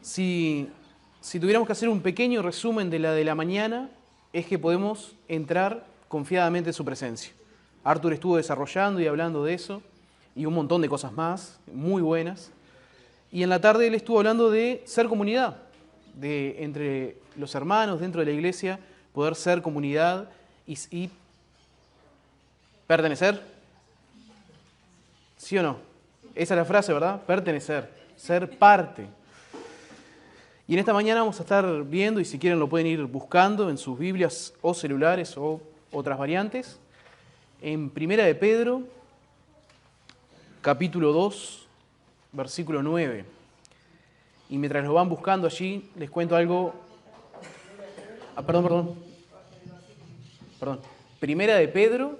Si, si tuviéramos que hacer un pequeño resumen de la mañana, es que podemos entrar confiadamente en su presencia. Arthur estuvo desarrollando y hablando de eso, y un montón de cosas más, muy buenas. Y en la tarde él estuvo hablando de ser comunidad, de entre los hermanos dentro de la iglesia, poder ser comunidad y pertenecer. ¿Sí o no? Esa es la frase, ¿verdad? Pertenecer, ser parte. Y en esta mañana vamos a estar viendo, y si quieren lo pueden ir buscando en sus Biblias o celulares o otras variantes, en Primera de Pedro, capítulo 2, versículo 9. Y mientras lo van buscando allí, les cuento algo. Perdón. Primera de Pedro,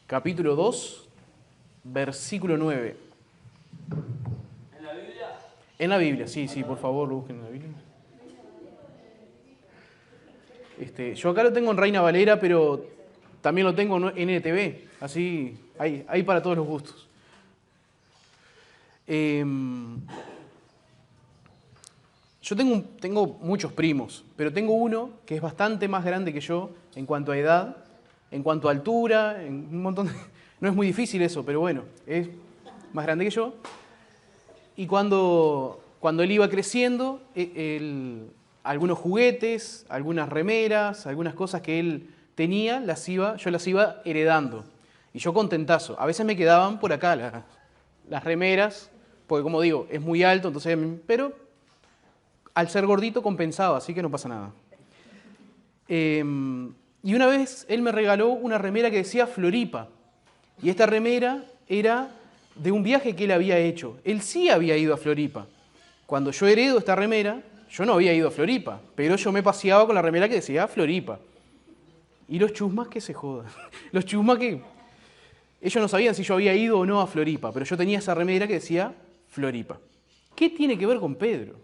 capítulo 2, versículo 9. ¿En la Biblia? En la Biblia, sí, por favor, lo busquen en la Biblia. Yo acá lo tengo en Reina Valera, pero también lo tengo en NTV, así hay para todos los gustos. Yo tengo muchos primos, pero tengo uno que es bastante más grande que yo en cuanto a edad, en cuanto a altura, en un montón de... No es muy difícil eso, pero bueno, es más grande que yo. Y cuando él iba creciendo, algunos juguetes, algunas remeras, algunas cosas que él tenía, yo las iba heredando. Y yo contentazo. A veces me quedaban por acá las remeras, porque como digo, es muy alto, entonces, pero al ser gordito compensaba, así que no pasa nada. Y una vez él me regaló una remera que decía Floripa. Y esta remera era de un viaje que él había hecho. Él sí había ido a Floripa. Cuando yo heredo esta remera, yo no había ido a Floripa, pero yo me paseaba con la remera que decía Floripa. Y los chusmas que se jodan. Los chusmas que... Ellos no sabían si yo había ido o no a Floripa, pero yo tenía esa remera que decía Floripa. ¿Qué tiene que ver con Pedro?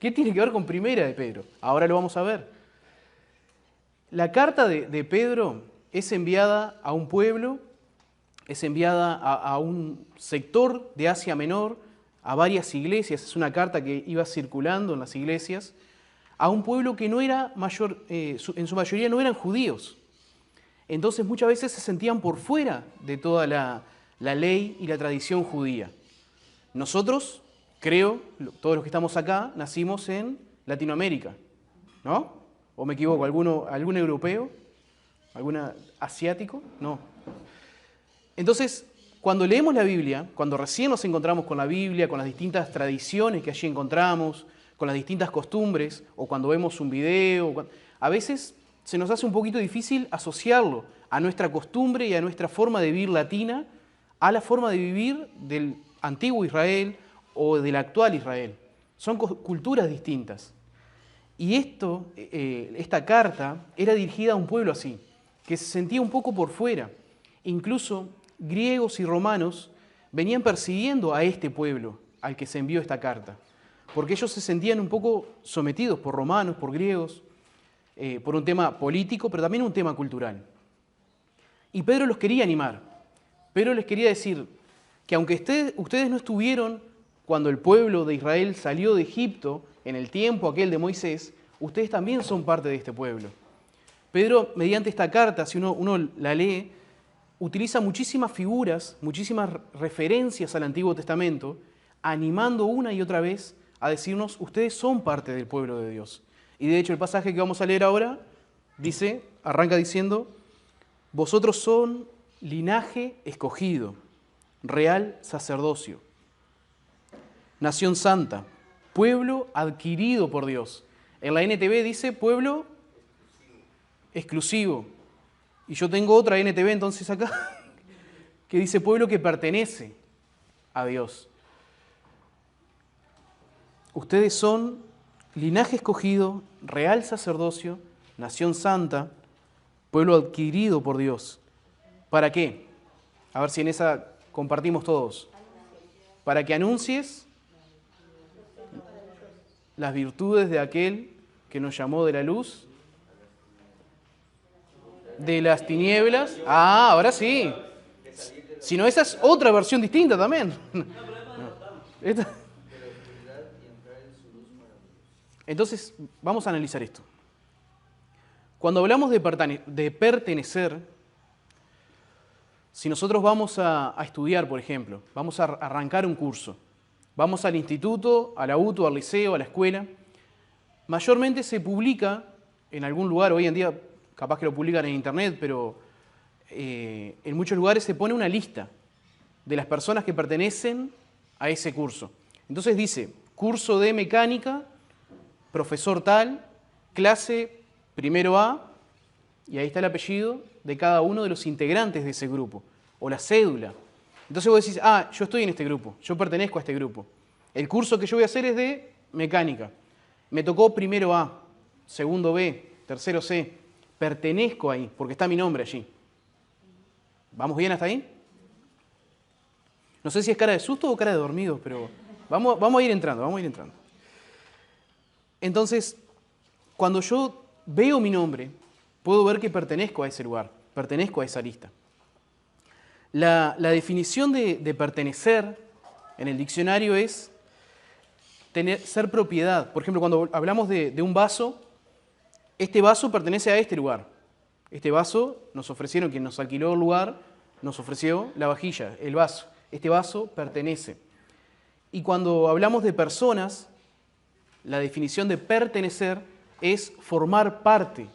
¿Qué tiene que ver con Primera de Pedro? Ahora lo vamos a ver. La carta de Pedro es enviada a un pueblo, es enviada a un sector de Asia Menor, a varias iglesias, es una carta que iba circulando en las iglesias, a un pueblo que no era en su mayoría no eran judíos. Entonces muchas veces se sentían por fuera de toda la ley y la tradición judía. Nosotros, creo, todos los que estamos acá, nacimos en Latinoamérica, ¿no? ¿O me equivoco? ¿Algún europeo? ¿Algún asiático? No. Entonces, cuando leemos la Biblia, cuando recién nos encontramos con la Biblia, con las distintas tradiciones que allí encontramos, con las distintas costumbres, o cuando vemos un video, a veces se nos hace un poquito difícil asociarlo a nuestra costumbre y a nuestra forma de vivir latina, a la forma de vivir del antiguo Israel o del actual Israel. Son culturas distintas. Y esta carta era dirigida a un pueblo así, que se sentía un poco por fuera. Incluso griegos y romanos venían persiguiendo a este pueblo al que se envió esta carta, porque ellos se sentían un poco sometidos por romanos, por griegos, por un tema político, pero también un tema cultural. Y Pedro los quería animar. Pedro les quería decir que aunque ustedes no estuvieron cuando el pueblo de Israel salió de Egipto, en el tiempo aquel de Moisés, ustedes también son parte de este pueblo. Pedro, mediante esta carta, si uno la lee, utiliza muchísimas figuras, muchísimas referencias al Antiguo Testamento, animando una y otra vez a decirnos, ustedes son parte del pueblo de Dios. Y de hecho el pasaje que vamos a leer ahora arranca diciendo, vosotros son linaje escogido, real sacerdocio, nación santa, pueblo adquirido por Dios. En la NTV dice pueblo exclusivo. Y yo tengo otra NTV entonces acá que dice pueblo que pertenece a Dios. Ustedes son linaje escogido, real sacerdocio, nación santa, pueblo adquirido por Dios. ¿Para qué? A ver si en esa compartimos todos. Para que anuncies las virtudes de aquel que nos llamó de la luz, de las tinieblas. Ah, ahora sí. Si no, esa es otra versión distinta también. No. Esta... Entonces, vamos a analizar esto. Cuando hablamos de pertenecer, si nosotros vamos a estudiar, por ejemplo, vamos a arrancar un curso, vamos al instituto, a la UTU, al liceo, a la escuela, mayormente se publica en algún lugar, hoy en día capaz que lo publican en internet, pero en muchos lugares se pone una lista de las personas que pertenecen a ese curso. Entonces dice, curso de mecánica, profesor tal, clase primero A, y ahí está el apellido de cada uno de los integrantes de ese grupo, o la cédula. Entonces vos decís, yo estoy en este grupo, yo pertenezco a este grupo. El curso que yo voy a hacer es de mecánica. Me tocó primero A, segundo B, tercero C. Pertenezco ahí, porque está mi nombre allí. ¿Vamos bien hasta ahí? No sé si es cara de susto o cara de dormido, pero vamos a ir entrando, vamos a ir entrando. Entonces, cuando yo veo mi nombre, puedo ver que pertenezco a ese lugar, pertenezco a esa lista. La definición de pertenecer en el diccionario es ser propiedad. Por ejemplo, cuando hablamos de un vaso, este vaso pertenece a este lugar. Este vaso nos ofrecieron, quien nos alquiló el lugar, nos ofreció la vajilla, el vaso. Este vaso pertenece. Y cuando hablamos de personas, la definición de pertenecer es formar parte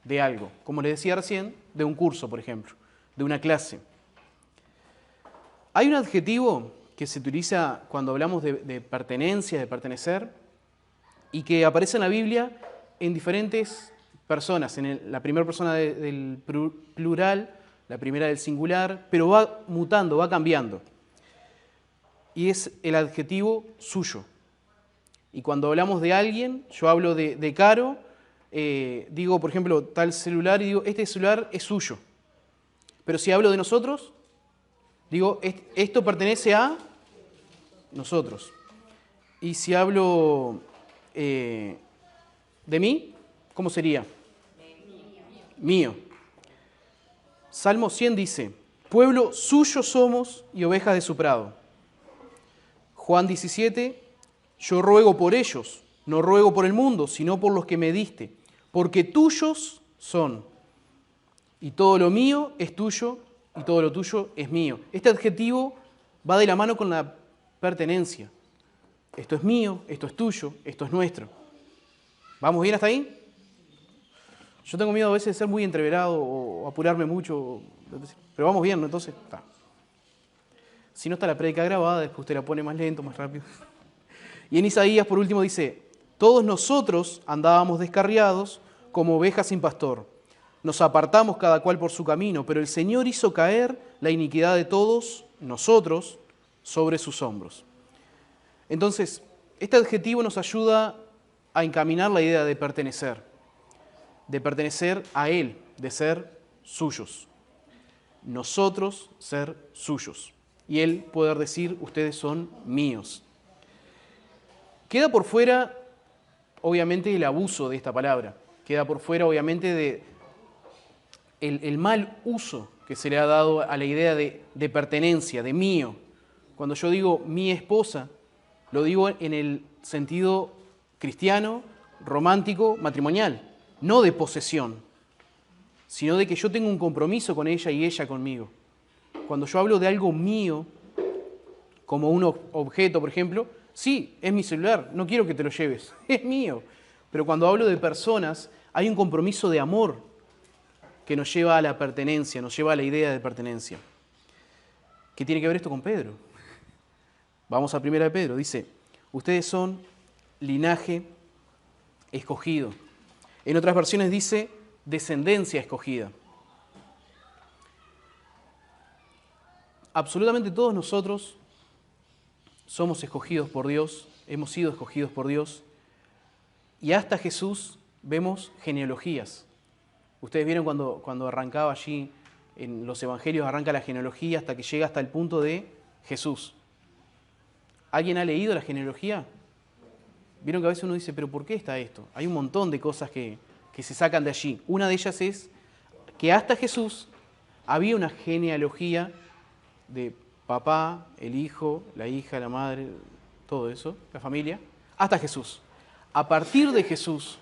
de algo, como les decía recién, de un curso, por ejemplo, de una clase. Hay un adjetivo que se utiliza cuando hablamos de pertenencia, de pertenecer, y que aparece en la Biblia en diferentes personas, en la primera persona del plural, la primera del singular, pero va mutando, va cambiando. Y es el adjetivo suyo. Y cuando hablamos de alguien, yo hablo de Caro, digo, por ejemplo, tal celular, y digo, este celular es suyo. Pero si hablo de nosotros, digo, esto pertenece a nosotros. Y si hablo de mí, ¿cómo sería? Mío. Salmo 100 dice, pueblo suyo somos y ovejas de su prado. Juan 17, yo ruego por ellos, no ruego por el mundo, sino por los que me diste, porque tuyos son. Y todo lo mío es tuyo y todo lo tuyo es mío. Este adjetivo va de la mano con la pertenencia. Esto es mío, esto es tuyo, esto es nuestro. ¿Vamos bien hasta ahí? Yo tengo miedo a veces de ser muy entreverado o apurarme mucho, pero vamos bien, ¿no? Entonces, está. Si no está la prédica grabada, después usted la pone más lento, más rápido. Y en Isaías, por último, dice, todos nosotros andábamos descarriados como ovejas sin pastor. Nos apartamos cada cual por su camino, pero el Señor hizo caer la iniquidad de todos nosotros sobre sus hombros. Entonces, este adjetivo nos ayuda a encaminar la idea de pertenecer a Él, de ser suyos. Nosotros ser suyos. Y Él poder decir, ustedes son míos. Queda por fuera, obviamente, el abuso de esta palabra. Queda por fuera, obviamente, el mal uso que se le ha dado a la idea de pertenencia, de mío. Cuando yo digo mi esposa, lo digo en el sentido cristiano, romántico, matrimonial, no de posesión, sino de que yo tengo un compromiso con ella y ella conmigo. Cuando yo hablo de algo mío, como un objeto, por ejemplo, sí, es mi celular, no quiero que te lo lleves, es mío. Pero cuando hablo de personas, hay un compromiso de amor que nos lleva a la pertenencia, nos lleva a la idea de pertenencia. ¿Qué tiene que ver esto con Pedro? Vamos a 1 de Pedro, dice, ustedes son linaje escogido. En otras versiones dice descendencia escogida. Absolutamente todos nosotros somos escogidos por Dios, hemos sido escogidos por Dios, y hasta Jesús vemos genealogías. Ustedes vieron cuando arrancaba allí, en los evangelios arranca la genealogía hasta que llega hasta el punto de Jesús. ¿Alguien ha leído la genealogía? Vieron que a veces uno dice, pero ¿por qué está esto? Hay un montón de cosas que se sacan de allí. Una de ellas es que hasta Jesús había una genealogía de papá, el hijo, la hija, la madre, todo eso, la familia, hasta Jesús. a partir de Jesús,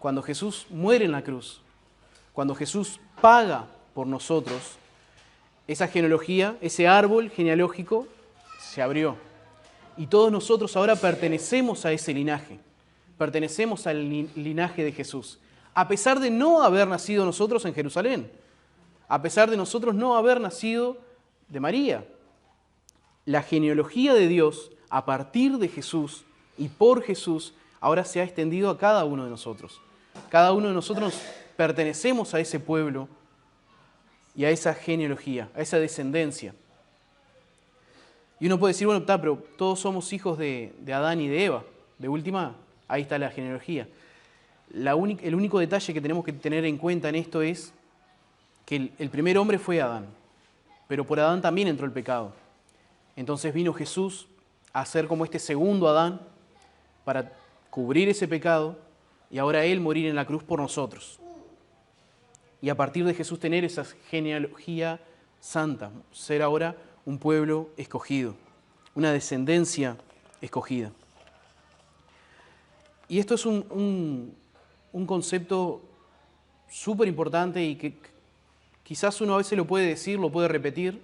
cuando Jesús muere en la cruz, cuando Jesús paga por nosotros, esa genealogía, ese árbol genealógico se abrió. Y todos nosotros ahora pertenecemos a ese linaje, pertenecemos al linaje de Jesús, a pesar de no haber nacido nosotros en Jerusalén, a pesar de nosotros no haber nacido de María. La genealogía de Dios, a partir de Jesús y por Jesús, ahora se ha extendido a cada uno de nosotros. Cada uno de nosotros pertenecemos a ese pueblo y a esa genealogía, a esa descendencia. Y uno puede decir, bueno, pero todos somos hijos de Adán y de Eva. De última, ahí está la genealogía. El único detalle que tenemos que tener en cuenta en esto es que el primer hombre fue Adán, pero por Adán también entró el pecado. Entonces vino Jesús a ser como este segundo Adán para cubrir ese pecado y ahora Él morir en la cruz por nosotros. Y a partir de Jesús tener esa genealogía santa, ser ahora un pueblo escogido, una descendencia escogida. Y esto es un concepto súper importante y que quizás uno a veces lo puede decir, lo puede repetir,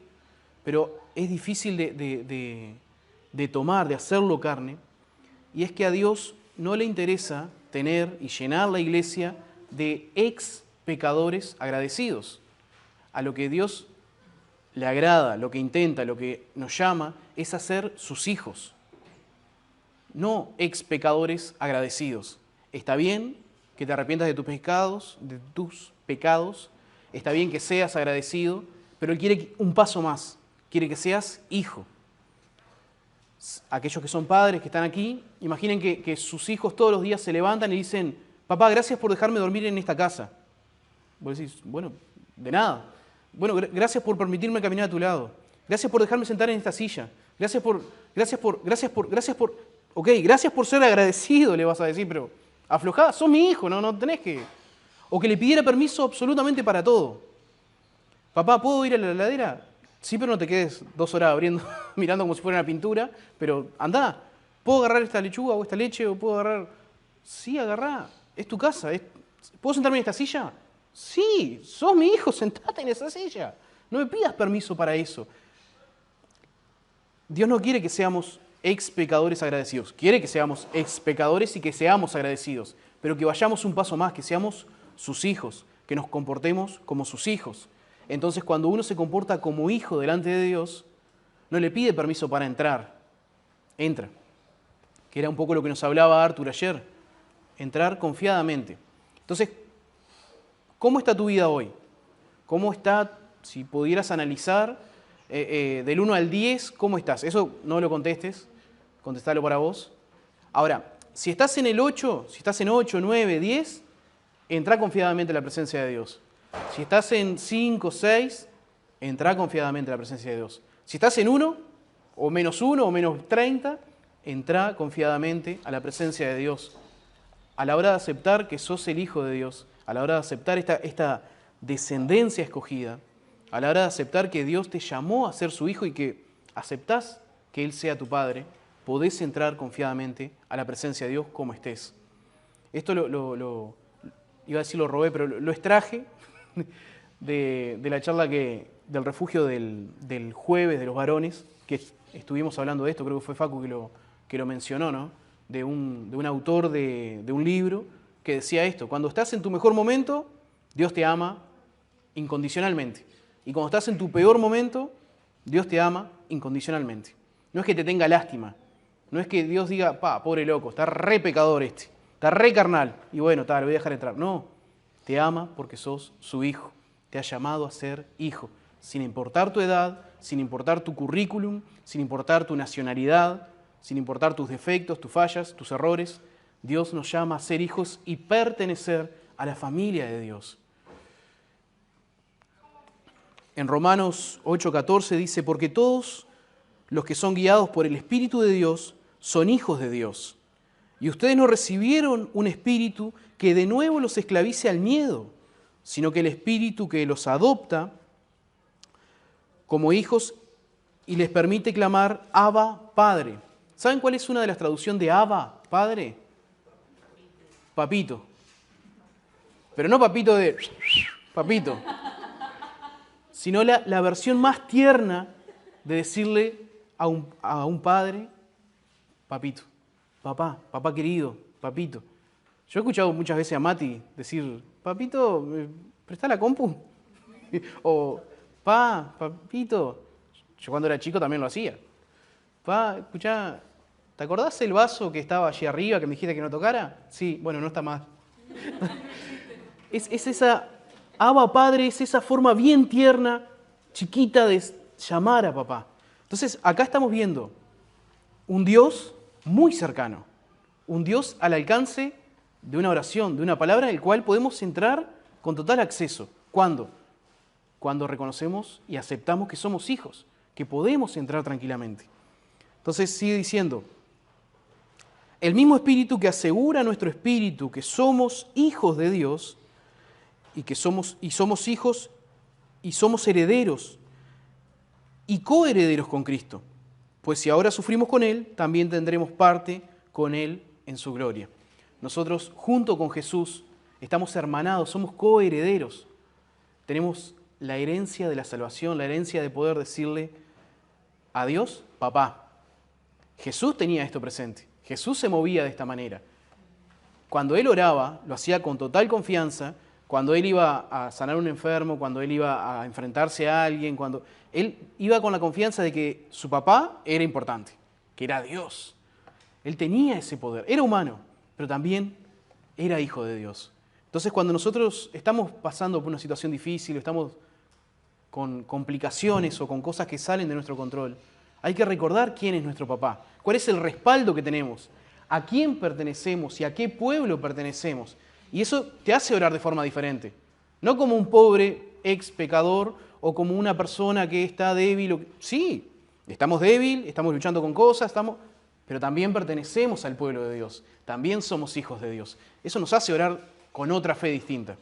pero es difícil de tomar, de hacerlo carne. Y es que a Dios no le interesa tener y llenar la iglesia de ex pecadores agradecidos. A lo que Dios le agrada, lo que intenta, lo que nos llama, es hacer sus hijos. No ex pecadores agradecidos. Está bien que te arrepientas de tus pecados, está bien que seas agradecido, pero Él quiere un paso más, quiere que seas hijo. Aquellos que son padres, que están aquí, imaginen que sus hijos todos los días se levantan y dicen, papá, gracias por dejarme dormir en esta casa. Vos decís, bueno, de nada. Bueno, gracias por permitirme caminar a tu lado. Gracias por dejarme sentar en esta silla. Gracias por ser agradecido, le vas a decir, pero aflojá, sos mi hijo, no tenés que... O que le pidiera permiso absolutamente para todo. Papá, ¿puedo ir a la heladera? Sí, pero no te quedes 2 horas abriendo, mirando como si fuera una pintura, pero andá. ¿Puedo agarrar esta lechuga o esta leche? ¿O puedo agarrar...? Sí, agarrá. Es tu casa. ¿Puedo sentarme en esta silla? Sí, sos mi hijo, sentate en esa silla. No me pidas permiso para eso. Dios no quiere que seamos ex pecadores agradecidos. Quiere que seamos ex pecadores y que seamos agradecidos, pero que vayamos un paso más, que seamos sus hijos, que nos comportemos como sus hijos. Entonces, cuando uno se comporta como hijo delante de Dios, no le pide permiso para entrar. Entra. Que era un poco lo que nos hablaba Arthur ayer. Entrar confiadamente. Entonces, ¿cómo está tu vida hoy? ¿Cómo está, si pudieras analizar, del 1 al 10, cómo estás? Eso no lo contestes, contestalo para vos. Ahora, si estás en el 8, si estás en 8, 9, 10, entrá confiadamente en la presencia de Dios. Si estás en 5, 6, entrá confiadamente en la presencia de Dios. Si estás en 1, o menos 1, o menos 30, entrá confiadamente a la presencia de Dios. A la hora de aceptar que sos el Hijo de Dios, a la hora de aceptar esta descendencia escogida, a la hora de aceptar que Dios te llamó a ser su Hijo y que aceptás que Él sea tu Padre, podés entrar confiadamente a la presencia de Dios como estés. Esto iba a decir lo robé, pero lo extraje de la charla del refugio del jueves de los varones, que estuvimos hablando de esto, creo que fue Facu que lo mencionó, ¿no? De un autor de un libro que decía esto: cuando estás en tu mejor momento, Dios te ama incondicionalmente. Y cuando estás en tu peor momento, Dios te ama incondicionalmente. No es que te tenga lástima, no es que Dios diga, pobre loco, está re pecador está re carnal, y bueno, lo voy a dejar entrar. No, te ama porque sos su hijo, te ha llamado a ser hijo, sin importar tu edad, sin importar tu currículum, sin importar tu nacionalidad, sin importar tus defectos, tus fallas, tus errores. Dios nos llama a ser hijos y pertenecer a la familia de Dios. En Romanos 8:14 dice, porque todos los que son guiados por el Espíritu de Dios son hijos de Dios. Y ustedes no recibieron un espíritu que de nuevo los esclavice al miedo, sino que el Espíritu que los adopta como hijos y les permite clamar, Abba, Padre. ¿Saben cuál es una de las traducciones de Abba, Padre? papito. Pero no papito de papito, sino la versión más tierna de decirle a un padre, papito, papá querido, papito. Yo he escuchado muchas veces a Mati decir, papito, ¿me prestá la compu? O, papito. Yo cuando era chico también lo hacía. Escuchá, ¿te acordás el vaso que estaba allí arriba que me dijiste que no tocara? Sí, bueno, no está más. Es esa, Abba Padre, es esa forma bien tierna, chiquita de llamar a papá. Entonces, acá estamos viendo un Dios muy cercano, un Dios al alcance de una oración, de una palabra en el cual podemos entrar con total acceso. ¿Cuándo? Cuando reconocemos y aceptamos que somos hijos, que podemos entrar tranquilamente. Entonces sigue diciendo, el mismo espíritu que asegura a nuestro espíritu que somos hijos de Dios y somos hijos y somos herederos y coherederos con Cristo. Pues si ahora sufrimos con Él, también tendremos parte con Él en su gloria. Nosotros, junto con Jesús, estamos hermanados, somos coherederos. Tenemos la herencia de la salvación, la herencia de poder decirle a Dios, papá. Jesús tenía esto presente. Jesús se movía de esta manera. Cuando Él oraba, lo hacía con total confianza. Cuando Él iba a sanar a un enfermo, cuando Él iba a enfrentarse a alguien, cuando Él iba con la confianza de que su papá era importante, que era Dios. Él tenía ese poder. Era humano, pero también era hijo de Dios. Entonces, cuando nosotros estamos pasando por una situación difícil, estamos con complicaciones o con cosas que salen de nuestro control, hay que recordar quién es nuestro papá, cuál es el respaldo que tenemos, a quién pertenecemos y a qué pueblo pertenecemos. Y eso te hace orar de forma diferente. No como un pobre ex pecador o como una persona que está débil. Sí, estamos débil, estamos luchando con cosas, pero también pertenecemos al pueblo de Dios. También somos hijos de Dios. Eso nos hace orar con otra fe distinta.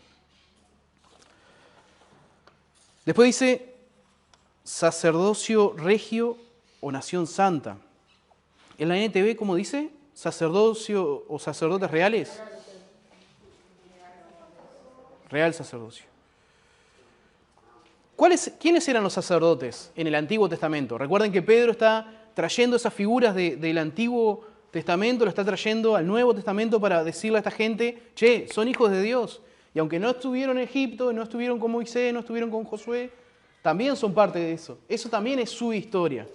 Después dice, sacerdocio regio o nación santa. En la NTV, ¿cómo dice? Sacerdocio o sacerdotes reales. Real sacerdocio. ¿Quiénes eran los sacerdotes en el Antiguo Testamento? Recuerden que Pedro está trayendo esas figuras del Antiguo Testamento, lo está trayendo al Nuevo Testamento para decirle a esta gente, che, son hijos de Dios. Y aunque no estuvieron en Egipto, no estuvieron con Moisés, no estuvieron con Josué, también son parte de eso. Eso también es su historia.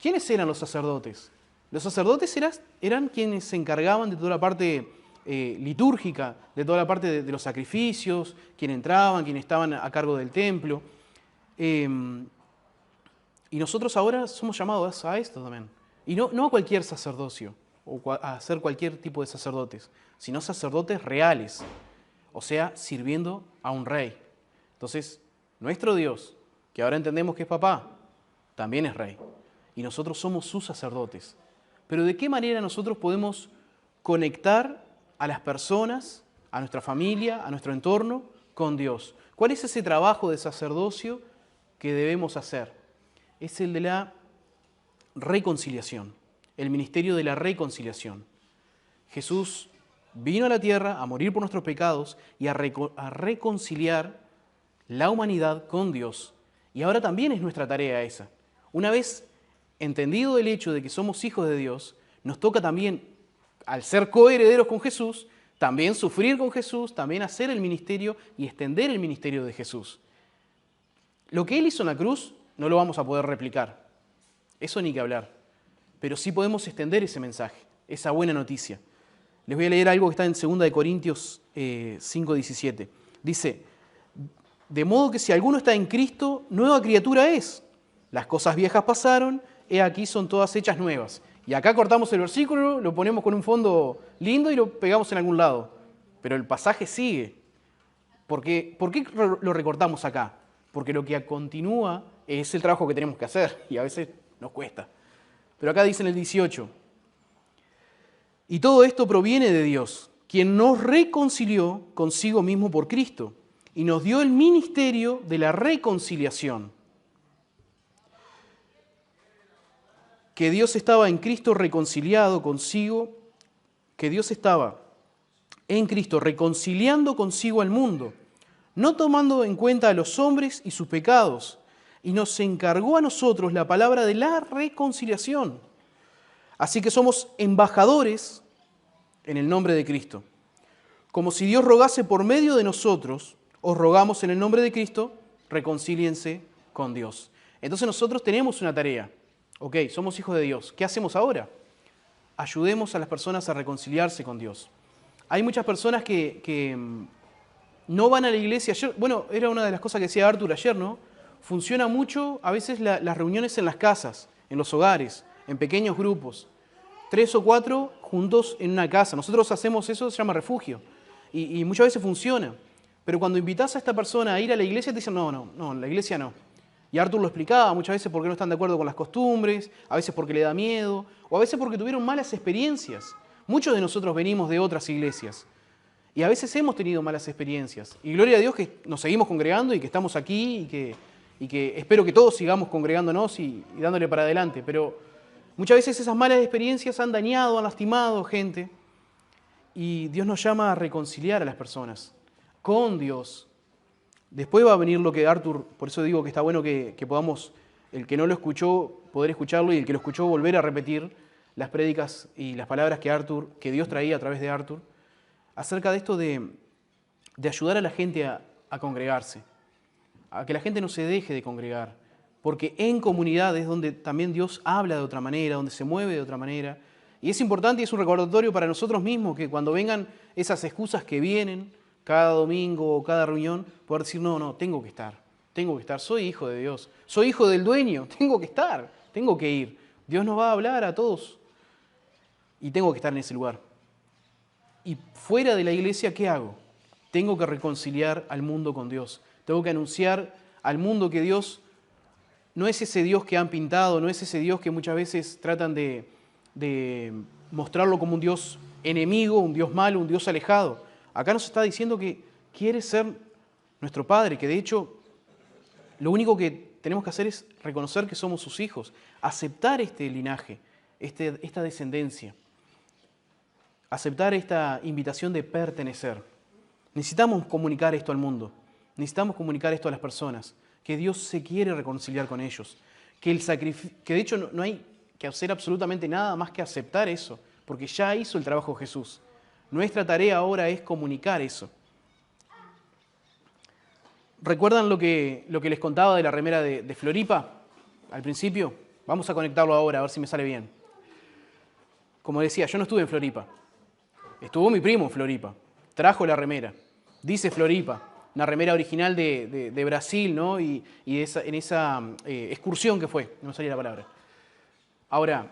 ¿Quiénes eran los sacerdotes? Los sacerdotes eran quienes se encargaban de toda la parte litúrgica, de toda la parte de los sacrificios, quienes entraban, quienes estaban a cargo del templo. Y nosotros ahora somos llamados a esto también. Y no a cualquier sacerdocio, o a hacer cualquier tipo de sacerdotes, sino sacerdotes reales, o sea, sirviendo a un rey. Entonces, nuestro Dios, que ahora entendemos que es papá, también es rey. Y nosotros somos sus sacerdotes. Pero ¿de qué manera nosotros podemos conectar a las personas, a nuestra familia, a nuestro entorno, con Dios? ¿Cuál es ese trabajo de sacerdocio que debemos hacer? Es el de la reconciliación, el ministerio de la reconciliación. Jesús vino a la tierra a morir por nuestros pecados y a reconciliar la humanidad con Dios. Y ahora también es nuestra tarea esa. Una vez entendido el hecho de que somos hijos de Dios, nos toca también, al ser coherederos con Jesús, también sufrir con Jesús, también hacer el ministerio y extender el ministerio de Jesús. Lo que Él hizo en la cruz no lo vamos a poder replicar. Eso ni que hablar. Pero sí podemos extender ese mensaje, esa buena noticia. Les voy a leer algo que está en 2 Corintios 5:17. Dice, de modo que si alguno está en Cristo, nueva criatura es. Las cosas viejas pasaron, he aquí son todas hechas nuevas. Y acá cortamos el versículo, lo ponemos con un fondo lindo y lo pegamos en algún lado. Pero el pasaje sigue. ¿Por qué lo recortamos acá? Porque lo que continúa es el trabajo que tenemos que hacer y a veces nos cuesta. Pero acá dice en el 18, y todo esto proviene de Dios, quien nos reconcilió consigo mismo por Cristo y nos dio el ministerio de la reconciliación. Que Dios estaba en Cristo reconciliado consigo, que Dios estaba en Cristo, reconciliando consigo al mundo, no tomando en cuenta a los hombres y sus pecados, y nos encargó a nosotros la palabra de la reconciliación. Así que somos embajadores en el nombre de Cristo. Como si Dios rogase por medio de nosotros, os rogamos en el nombre de Cristo, reconcíliense con Dios. Entonces nosotros tenemos una tarea. Ok, somos hijos de Dios. ¿Qué hacemos ahora? Ayudemos a las personas a reconciliarse con Dios. Hay muchas personas que no van a la iglesia. Ayer, bueno, era una de las cosas que decía Arthur ayer, ¿no? Funciona mucho a veces las reuniones en las casas, en los hogares, en pequeños grupos. 3 o 4 juntos en una casa. Nosotros hacemos eso, se llama refugio. Y muchas veces funciona. Pero cuando invitas a esta persona a ir a la iglesia, te dicen, no, la iglesia no. Y Arthur lo explicaba muchas veces porque no están de acuerdo con las costumbres, a veces porque le da miedo, o a veces porque tuvieron malas experiencias. Muchos de nosotros venimos de otras iglesias. Y a veces hemos tenido malas experiencias. Y gloria a Dios que nos seguimos congregando y que estamos aquí y que espero que todos sigamos congregándonos y dándole para adelante. Pero muchas veces esas malas experiencias han dañado, han lastimado gente. Y Dios nos llama a reconciliar a las personas con Dios. Después va a venir lo que Arthur, por eso digo que está bueno que podamos, el que no lo escuchó, poder escucharlo, y el que lo escuchó volver a repetir las prédicas y las palabras que Dios traía a través de Arthur, acerca de esto de ayudar a la gente a congregarse, a que la gente no se deje de congregar, porque en comunidad es donde también Dios habla de otra manera, donde se mueve de otra manera, y es importante y es un recordatorio para nosotros mismos que cuando vengan esas excusas que vienen, cada domingo o cada reunión, poder decir, no, tengo que estar, soy hijo de Dios, soy hijo del dueño, tengo que estar, tengo que ir. Dios nos va a hablar a todos y tengo que estar en ese lugar. Y fuera de la iglesia, ¿qué hago? Tengo que reconciliar al mundo con Dios. Tengo que anunciar al mundo que Dios no es ese Dios que han pintado, no es ese Dios que muchas veces tratan de mostrarlo como un Dios enemigo, un Dios malo, un Dios alejado. Acá nos está diciendo que quiere ser nuestro Padre, que de hecho lo único que tenemos que hacer es reconocer que somos sus hijos, aceptar este linaje, esta descendencia, aceptar esta invitación de pertenecer. Necesitamos comunicar esto al mundo, necesitamos comunicar esto a las personas, que Dios se quiere reconciliar con ellos, que de hecho no hay que hacer absolutamente nada más que aceptar eso, porque ya hizo el trabajo Jesús. Nuestra tarea ahora es comunicar eso. ¿Recuerdan lo que les contaba de la remera de Floripa al principio? Vamos a conectarlo ahora, a ver si me sale bien. Como decía, yo no estuve en Floripa. Estuvo mi primo en Floripa. Trajo la remera. Dice Floripa, una remera original de Brasil, ¿no? Y en esa excursión que fue, no me salía la palabra. Ahora,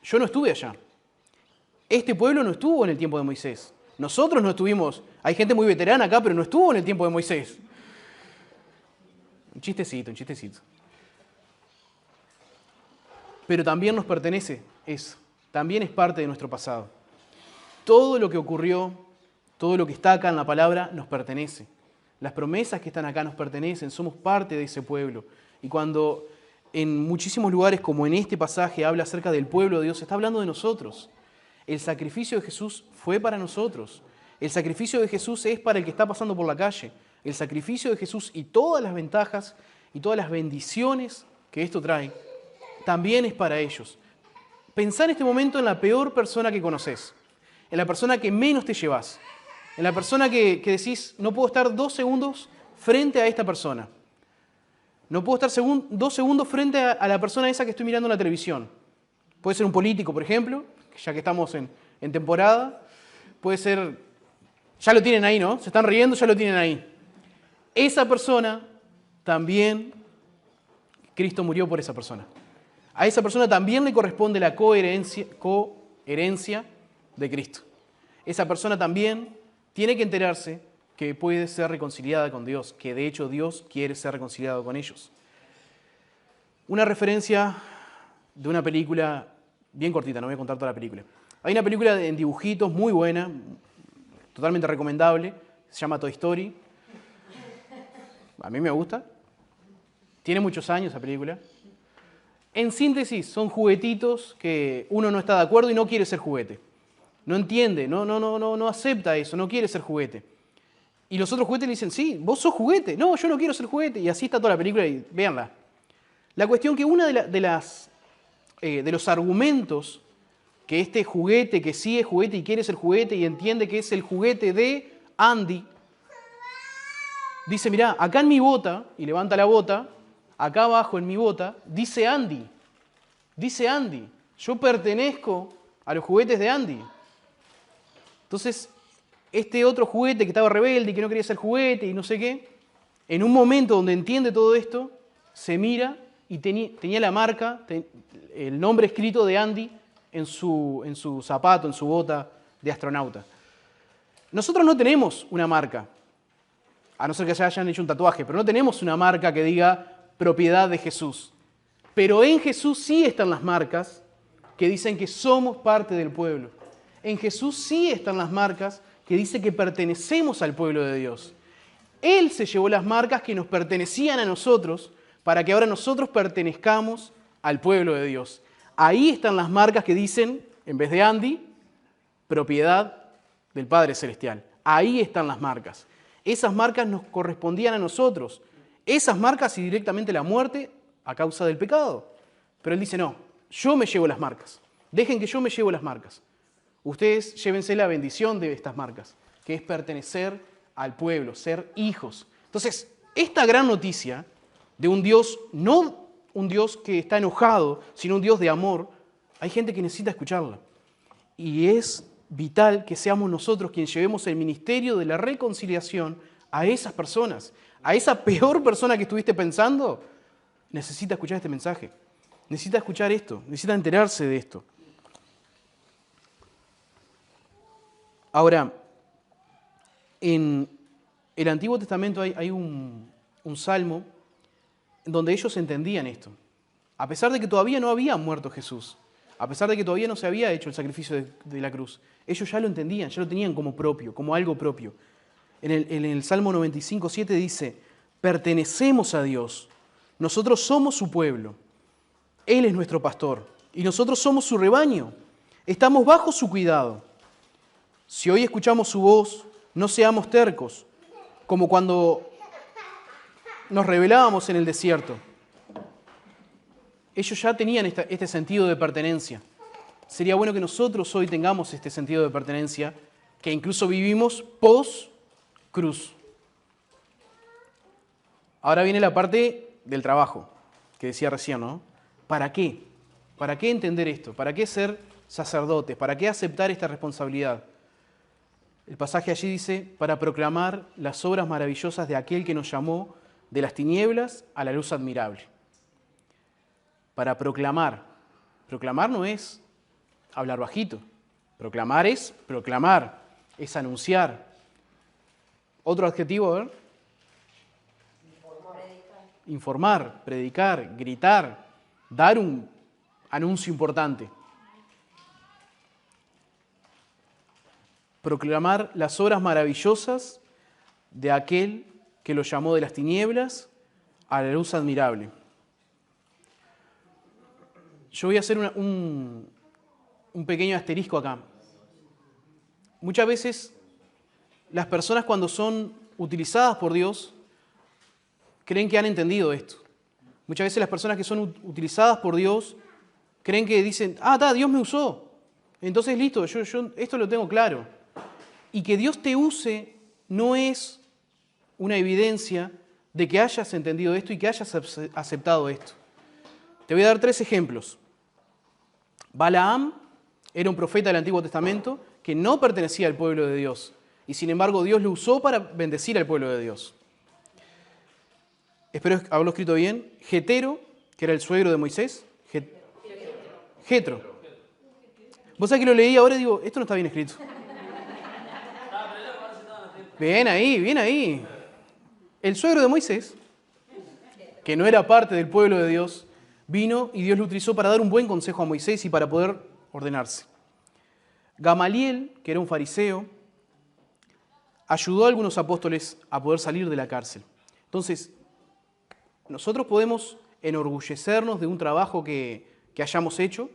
yo no estuve allá. Este pueblo no estuvo en el tiempo de Moisés. Nosotros no estuvimos. Hay gente muy veterana acá, pero no estuvo en el tiempo de Moisés. Un chistecito. Pero también nos pertenece eso. También es parte de nuestro pasado. Todo lo que ocurrió, todo lo que está acá en la palabra, nos pertenece. Las promesas que están acá nos pertenecen. Somos parte de ese pueblo. Y cuando en muchísimos lugares, como en este pasaje, habla acerca del pueblo de Dios, está hablando de nosotros. El sacrificio de Jesús fue para nosotros. El sacrificio de Jesús es para el que está pasando por la calle. El sacrificio de Jesús y todas las ventajas y todas las bendiciones que esto trae, también es para ellos. Pensá en este momento en la peor persona que conoces, en la persona que menos te llevas, en la persona que decís, no puedo estar 2 segundos frente a esta persona. No puedo estar 2 segundos frente a la persona esa que estoy mirando en la televisión. Puede ser un político, por ejemplo, ya que estamos en temporada. Puede ser, ya lo tienen ahí, ¿no? Se están riendo, ya lo tienen ahí. Esa persona también, Cristo murió por esa persona. A esa persona también le corresponde la coherencia de Cristo. Esa persona también tiene que enterarse que puede ser reconciliada con Dios, que de hecho Dios quiere ser reconciliado con ellos. Una referencia de una película bien cortita, no voy a contar toda la película. Hay una película en dibujitos muy buena, totalmente recomendable, se llama Toy Story. A mí me gusta. Tiene muchos años esa película. En síntesis, son juguetitos que uno no está de acuerdo y no quiere ser juguete. no entiende, no acepta eso, no quiere ser juguete. Y los otros juguetes le dicen, sí, vos sos juguete. No, yo no quiero ser juguete. Y así está toda la película y véanla. La cuestión que uno de los argumentos que este juguete, que sí es juguete y quiere ser juguete y entiende que es el juguete de Andy, dice, mirá, acá en mi bota, y levanta la bota, acá abajo en mi bota, dice Andy, yo pertenezco a los juguetes de Andy. Entonces, este otro juguete que estaba rebelde y que no quería ser juguete y no sé qué, en un momento donde entiende todo esto, se mira y tenía la marca, el nombre escrito de Andy en su zapato, en su bota de astronauta. Nosotros no tenemos una marca, a no ser que se hayan hecho un tatuaje, pero no tenemos una marca que diga propiedad de Jesús. Pero en Jesús sí están las marcas que dicen que somos parte del pueblo. En Jesús sí están las marcas que dicen que pertenecemos al pueblo de Dios. Él se llevó las marcas que nos pertenecían a nosotros para que ahora nosotros pertenezcamos al pueblo de Dios. Ahí están las marcas que dicen, en vez de Andy, propiedad del Padre Celestial. Ahí están las marcas. Esas marcas nos correspondían a nosotros. Esas marcas y directamente la muerte a causa del pecado. Pero él dice, no, yo me llevo las marcas. Dejen que yo me llevo las marcas. Ustedes llévense la bendición de estas marcas, que es pertenecer al pueblo, ser hijos. Entonces, esta gran noticia de un Dios, no un Dios que está enojado, sino un Dios de amor, hay gente que necesita escucharla. Y es vital que seamos nosotros quienes llevemos el ministerio de la reconciliación a esas personas. A esa peor persona que estuviste pensando, necesita escuchar este mensaje. Necesita escuchar esto, necesita enterarse de esto. Ahora, en el Antiguo Testamento hay un salmo donde ellos entendían esto. A pesar de que todavía no había muerto Jesús, a pesar de que todavía no se había hecho el sacrificio de la cruz, ellos ya lo entendían, ya lo tenían como propio, como algo propio. En el Salmo 95:7 dice, pertenecemos a Dios, nosotros somos su pueblo, Él es nuestro pastor y nosotros somos su rebaño, estamos bajo su cuidado. Si hoy escuchamos su voz, no seamos tercos, como cuando nos rebelábamos en el desierto. Ellos ya tenían este sentido de pertenencia. Sería bueno que nosotros hoy tengamos este sentido de pertenencia, que incluso vivimos post-cruz. Ahora viene la parte del trabajo, que decía recién, ¿no? ¿Para qué? ¿Para qué entender esto? ¿Para qué ser sacerdotes? ¿Para qué aceptar esta responsabilidad? El pasaje allí dice, para proclamar las obras maravillosas de aquel que nos llamó de las tinieblas a la luz admirable. Para proclamar. Proclamar no es hablar bajito. Proclamar, es anunciar. Otro adjetivo, a ver. Informar, predicar, gritar, dar un anuncio importante. Proclamar las obras maravillosas de aquel que lo llamó de las tinieblas a la luz admirable. Yo voy a hacer un pequeño asterisco acá. Muchas veces las personas cuando son utilizadas por Dios creen que han entendido esto. Muchas veces las personas que son utilizadas por Dios creen que dicen, Dios me usó. Entonces listo, yo esto lo tengo claro. Y que Dios te use no es una evidencia de que hayas entendido esto y que hayas aceptado esto. Te voy a dar 3 ejemplos. Balaam era un profeta del Antiguo Testamento que no pertenecía al pueblo de Dios. Y sin embargo Dios lo usó para bendecir al pueblo de Dios. Espero haberlo escrito bien. Jetero, que era el suegro de Moisés. Jetro. Vos sabés que lo leí ahora y digo, esto no está bien escrito. Bien ahí. El suegro de Moisés, que no era parte del pueblo de Dios, vino y Dios lo utilizó para dar un buen consejo a Moisés y para poder ordenarse. Gamaliel, que era un fariseo, ayudó a algunos apóstoles a poder salir de la cárcel. Entonces, nosotros podemos enorgullecernos de un trabajo que hayamos hecho.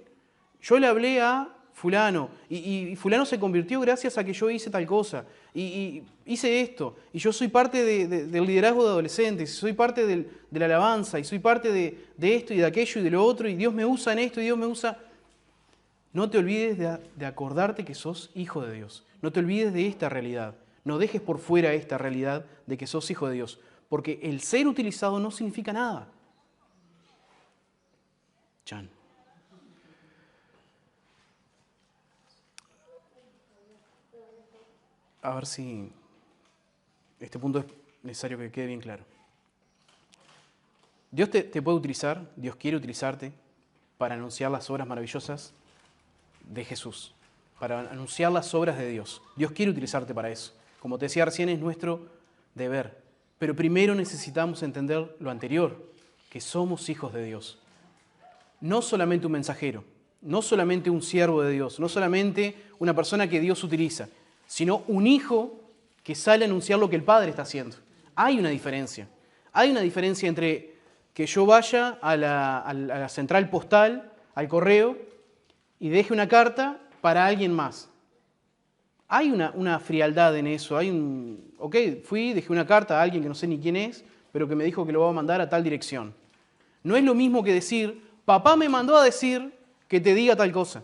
Yo le hablé a fulano, y fulano se convirtió gracias a que yo hice tal cosa, y hice esto, y yo soy parte del liderazgo de adolescentes, soy parte de la alabanza, y soy parte de esto y de aquello y de lo otro, y Dios me usa en esto y Dios me usa... No te olvides de acordarte que sos hijo de Dios. No te olvides de esta realidad. No dejes por fuera esta realidad de que sos hijo de Dios, porque el ser utilizado no significa nada. Chan. A ver si este punto es necesario que quede bien claro. Dios te puede utilizar, Dios quiere utilizarte para anunciar las obras maravillosas de Jesús, para anunciar las obras de Dios. Dios quiere utilizarte para eso. Como te decía recién, es nuestro deber. Pero primero necesitamos entender lo anterior, que somos hijos de Dios. No solamente un mensajero, no solamente un siervo de Dios, no solamente una persona que Dios utiliza, sino un hijo que sale a anunciar lo que el Padre está haciendo. Hay una diferencia. Hay una diferencia entre que yo vaya a la central postal, al correo, y deje una carta para alguien más. Hay una frialdad en eso. Fui, dejé una carta a alguien que no sé ni quién es, pero que me dijo que lo va a mandar a tal dirección. No es lo mismo que decir, papá me mandó a decir que te diga tal cosa.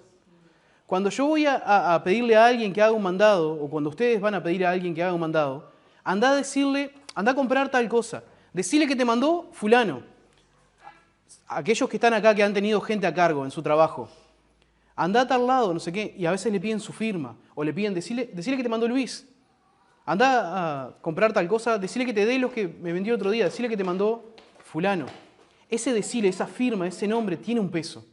Cuando yo voy a pedirle a alguien que haga un mandado, o cuando ustedes van a pedir a alguien que haga un mandado, anda a comprar tal cosa. Decirle que te mandó fulano. Aquellos que están acá que han tenido gente a cargo en su trabajo. Anda a tal lado, no sé qué, y a veces le piden su firma, o le piden, decirle que te mandó Luis. Anda a comprar tal cosa, decirle que te dé los que me vendió otro día, decirle que te mandó fulano. Ese decirle, esa firma, ese nombre tiene un peso.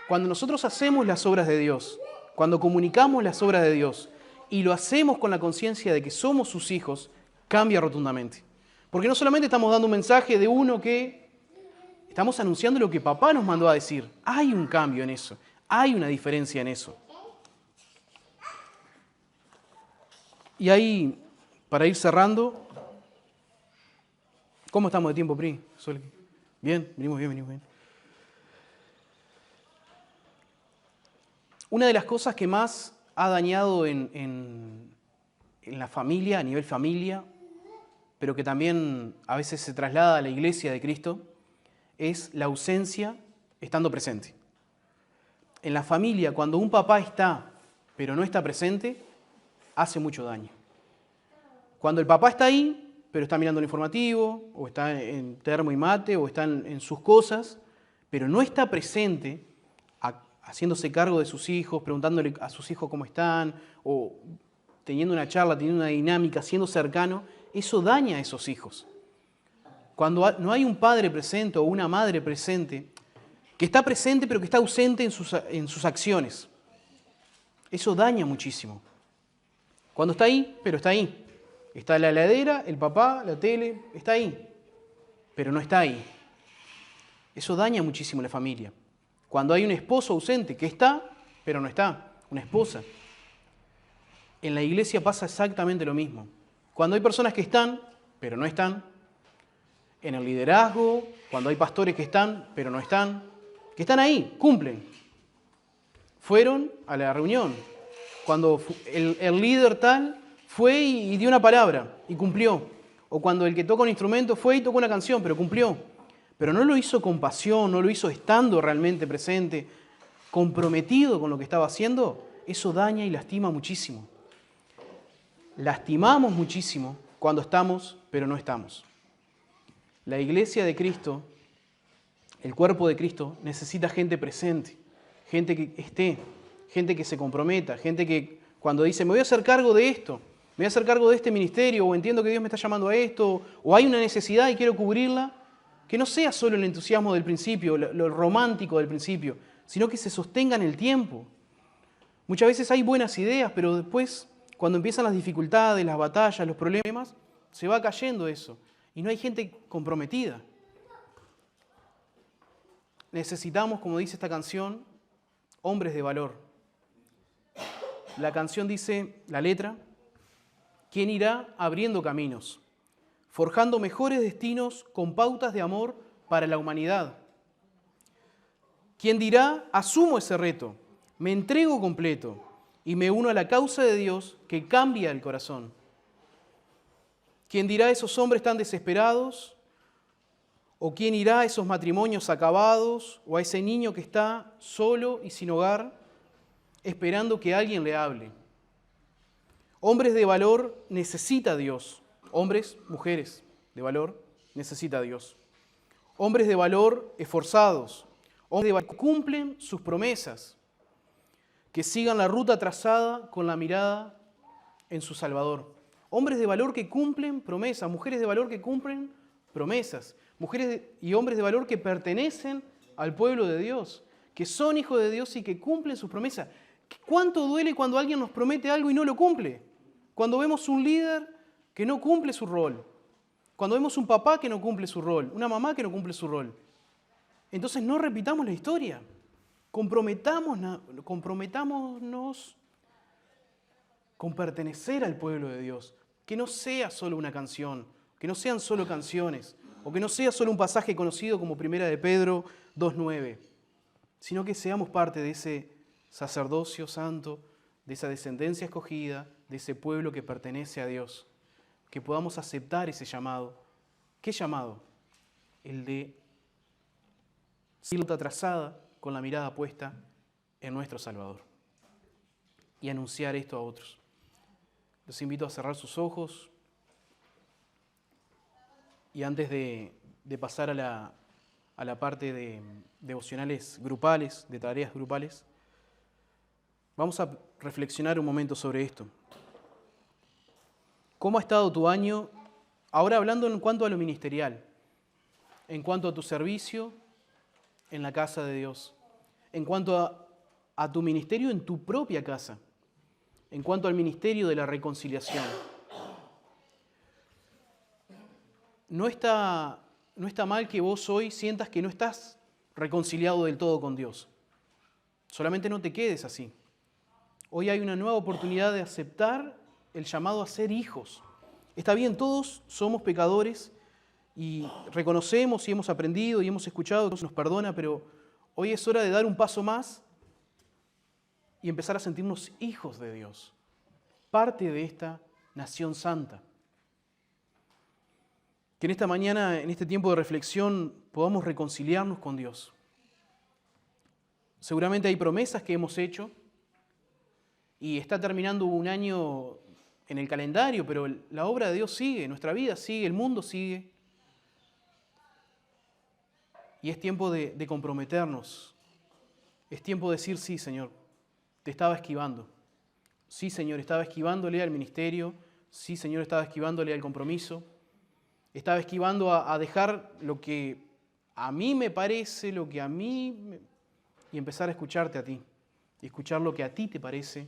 Cuando nosotros hacemos las obras de Dios, cuando comunicamos las obras de Dios, y lo hacemos con la conciencia de que somos sus hijos, cambia rotundamente. Porque no solamente estamos dando un mensaje de uno que estamos anunciando lo que papá nos mandó a decir. Hay un cambio en eso. Hay una diferencia en eso. Y ahí, para ir cerrando, ¿cómo estamos de tiempo, Pri? Bien, venimos bien. Una de las cosas que más ha dañado en la familia, a nivel familia, pero que también a veces se traslada a la iglesia de Cristo, es la ausencia estando presente. En la familia, cuando un papá está, pero no está presente, hace mucho daño. Cuando el papá está ahí, pero está mirando el informativo, o está en termo y mate, o está en sus cosas, pero no está presente, haciéndose cargo de sus hijos, preguntándole a sus hijos cómo están, o teniendo una charla, teniendo una dinámica, siendo cercano, eso daña a esos hijos. Cuando no hay un padre presente o una madre presente, que está presente pero que está ausente en sus acciones, eso daña muchísimo. Cuando está ahí, pero está ahí. Está la heladera, el papá, la tele, está ahí, pero no está ahí. Eso daña muchísimo la familia. Cuando hay un esposo ausente, que está, pero no está, una esposa. En la iglesia pasa exactamente lo mismo. Cuando hay personas que están, pero no están, en el liderazgo, cuando hay pastores que están, pero no están, que están ahí, cumplen. Fueron a la reunión. Cuando el líder tal fue y dio una palabra y cumplió. O cuando el que toca un instrumento fue y tocó una canción, pero cumplió. Pero no lo hizo con pasión, no lo hizo estando realmente presente, comprometido con lo que estaba haciendo, eso daña y lastima muchísimo. Lastimamos muchísimo cuando estamos, pero no estamos. La iglesia de Cristo, el cuerpo de Cristo, necesita gente presente, gente que esté, gente que se comprometa, gente que cuando dice, me voy a hacer cargo de esto, me voy a hacer cargo de este ministerio, o entiendo que Dios me está llamando a esto, o hay una necesidad y quiero cubrirla, que no sea solo el entusiasmo del principio, lo romántico del principio, sino que se sostenga en el tiempo. Muchas veces hay buenas ideas, pero después, cuando empiezan las dificultades, las batallas, los problemas, se va cayendo eso. Y no hay gente comprometida. Necesitamos, como dice esta canción, hombres de valor. La canción dice, la letra, ¿quién irá abriendo caminos? Forjando mejores destinos con pautas de amor para la humanidad. ¿Quién dirá, asumo ese reto, Me entrego completo y me uno a la causa de Dios que cambia el corazón. ¿Quién dirá a esos hombres tan desesperados? ¿O quién irá a esos matrimonios acabados? ¿O a ese niño que está solo y sin hogar, esperando que alguien le hable? Hombres de valor necesita Dios. Hombres, mujeres de valor necesita Dios. Hombres de valor esforzados. Hombres de valor que cumplen sus promesas. Que sigan la ruta trazada con la mirada en su Salvador. Hombres de valor que cumplen promesas. Mujeres de valor que cumplen promesas. Mujeres y hombres de valor que pertenecen al pueblo de Dios. Que son hijos de Dios y que cumplen sus promesas. ¿Cuánto duele cuando alguien nos promete algo y no lo cumple? Cuando vemos un líder que no cumple su rol. Cuando vemos un papá que no cumple su rol. Una mamá que no cumple su rol. Entonces no repitamos la historia. Comprometámonos con pertenecer al pueblo de Dios. Que no sea solo una canción, que no sean solo canciones, o que no sea solo un pasaje conocido como 1 de Pedro 2:9, sino que seamos parte de ese sacerdocio santo, de esa descendencia escogida, de ese pueblo que pertenece a Dios, que podamos aceptar ese llamado. ¿Qué llamado? El de seguir la trazada con la mirada puesta en nuestro Salvador y anunciar esto a otros. Los invito a cerrar sus ojos y antes de pasar a la parte de devocionales grupales, de tareas grupales, vamos a reflexionar un momento sobre esto. ¿Cómo ha estado tu año? Ahora hablando en cuanto a lo ministerial, en cuanto a tu servicio en la casa de Dios, en cuanto a tu ministerio en tu propia casa, en cuanto al ministerio de la reconciliación. No está mal que vos hoy sientas que no estás reconciliado del todo con Dios. Solamente no te quedes así. Hoy hay una nueva oportunidad de aceptar el llamado a ser hijos. Está bien, todos somos pecadores y reconocemos y hemos aprendido y hemos escuchado que Dios nos perdona, pero hoy es hora de dar un paso más y empezar a sentirnos hijos de Dios, parte de esta nación santa. Que en esta mañana, en este tiempo de reflexión, podamos reconciliarnos con Dios. Seguramente hay promesas que hemos hecho y está terminando un año en el calendario, pero la obra de Dios sigue, nuestra vida sigue, el mundo sigue. Y es tiempo de comprometernos. Es tiempo de decir, sí, Señor, te estaba esquivando. Sí, Señor, estaba esquivándole al ministerio. Sí, Señor, estaba esquivándole al compromiso. Estaba esquivando a dejar lo que a mí me parece, lo que a mí... Y empezar a escucharte a ti. Y escuchar lo que a ti te parece.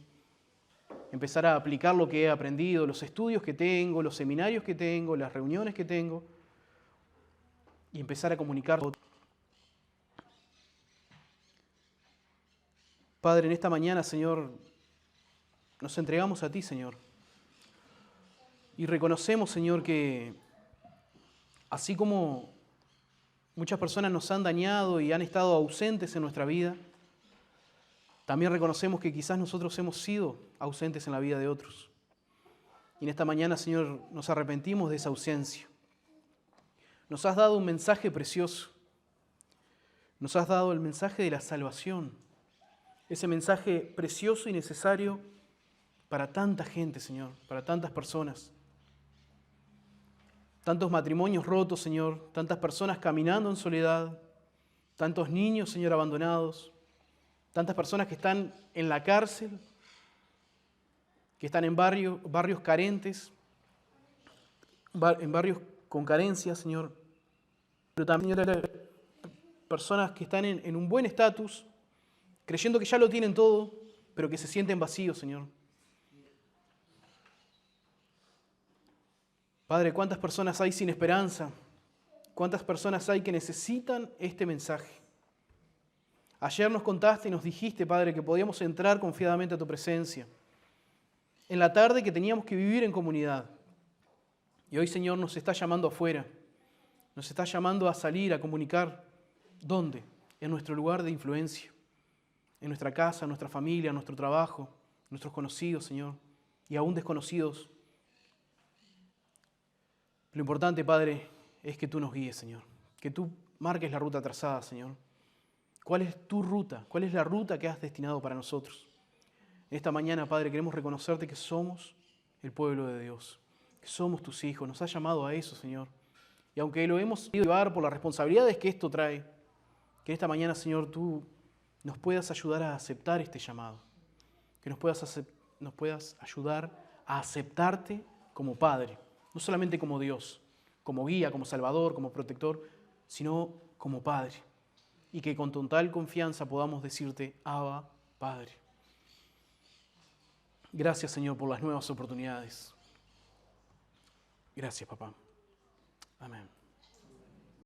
Empezar a aplicar lo que he aprendido, los estudios que tengo, los seminarios que tengo, las reuniones que tengo. Y empezar a comunicar. Padre, en esta mañana, Señor, nos entregamos a ti, Señor. Y reconocemos, Señor, que así como muchas personas nos han dañado y han estado ausentes en nuestra vida, también reconocemos que quizás nosotros hemos sido ausentes en la vida de otros. Y en esta mañana, Señor, nos arrepentimos de esa ausencia. Nos has dado un mensaje precioso. Nos has dado el mensaje de la salvación. Ese mensaje precioso y necesario para tanta gente, Señor, para tantas personas. Tantos matrimonios rotos, Señor, tantas personas caminando en soledad, tantos niños, Señor, abandonados, tantas personas que están en la cárcel, que están en barrios carentes, en barrios con carencias, Señor, pero también personas que están en un buen estatus, creyendo que ya lo tienen todo, pero que se sienten vacíos, Señor. Padre, ¿cuántas personas hay sin esperanza? ¿Cuántas personas hay que necesitan este mensaje? Ayer nos contaste y nos dijiste, Padre, que podíamos entrar confiadamente a tu presencia. En la tarde que teníamos que vivir en comunidad. Y hoy, Señor, nos está llamando afuera. Nos está llamando a salir, a comunicar. ¿Dónde? En nuestro lugar de influencia. en nuestra casa, en nuestra familia, en nuestro trabajo, en nuestros conocidos, Señor, y aún desconocidos. Lo importante, Padre, es que tú nos guíes, Señor, que tú marques la ruta trazada, Señor. ¿Cuál es tu ruta? ¿Cuál es la ruta que has destinado para nosotros? Esta mañana, Padre, queremos reconocerte que somos el pueblo de Dios, que somos tus hijos. Nos has llamado a eso, Señor. Y aunque lo hemos ido a llevar por las responsabilidades que esto trae, que esta mañana, Señor, tú nos puedas ayudar a aceptar este llamado. Que nos puedas ayudar a aceptarte como Padre, no solamente como Dios, como guía, como Salvador, como protector, sino como Padre. Y que con total confianza podamos decirte, Abba, Padre. Gracias, Señor, por las nuevas oportunidades. Gracias, papá. Amén.